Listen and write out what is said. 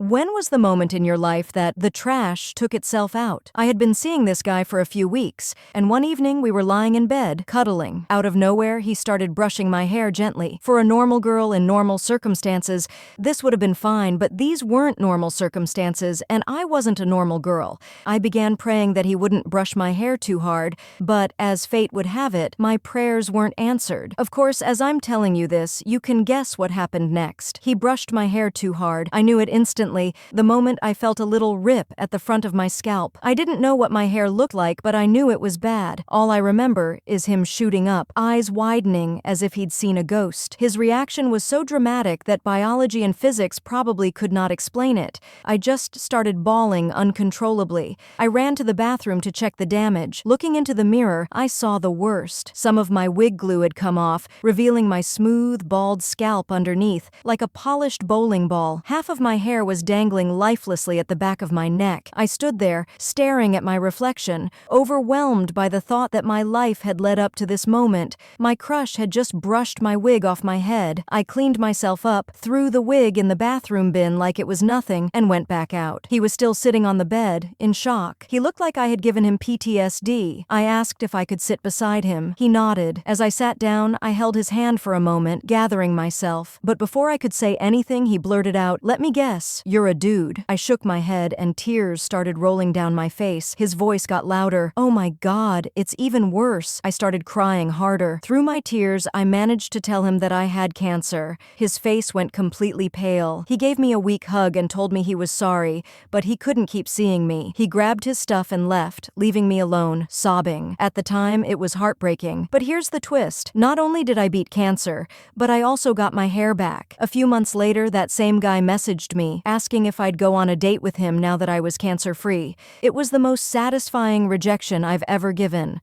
When was the moment in your life that the trash took itself out? I had been seeing this guy for a few weeks, and one evening we were lying in bed, cuddling. Out of nowhere, he started brushing my hair gently. For a normal girl in normal circumstances, this would have been fine, but these weren't normal circumstances, and I wasn't a normal girl. I began praying that he wouldn't brush my hair too hard, but as fate would have it, my prayers weren't answered. Of course, as I'm telling you this, you can guess what happened next. He brushed my hair too hard. I knew it instantly. The moment I felt a little rip at the front of my scalp. I didn't know what my hair looked like, but I knew it was bad. All I remember is him shooting up, eyes widening as if he'd seen a ghost. His reaction was so dramatic that biology and physics probably could not explain it. I just started bawling uncontrollably. I ran to the bathroom to check the damage. Looking into the mirror, I saw the worst. Some of my wig glue had come off, revealing my smooth, bald scalp underneath, like a polished bowling ball. Half of my hair was dangling lifelessly at the back of my neck. I stood there, staring at my reflection, overwhelmed by the thought that my life had led up to this moment. My crush had just brushed my wig off my head. I cleaned myself up, threw the wig in the bathroom bin like it was nothing, and went back out. He was still sitting on the bed, in shock. He looked like I had given him PTSD. I asked if I could sit beside him. He nodded. As I sat down, I held his hand for a moment, gathering myself. But before I could say anything, he blurted out, "Let me guess. You're a dude." I shook my head and tears started rolling down my face. His voice got louder. "Oh my God, it's even worse." I started crying harder. Through my tears, I managed to tell him that I had cancer. His face went completely pale. He gave me a weak hug and told me he was sorry, but he couldn't keep seeing me. He grabbed his stuff and left, leaving me alone, sobbing. At the time, it was heartbreaking. But here's the twist. Not only did I beat cancer, but I also got my hair back. A few months later, that same guy messaged me, asking if I'd go on a date with him now that I was cancer-free. It was the most satisfying rejection I've ever given.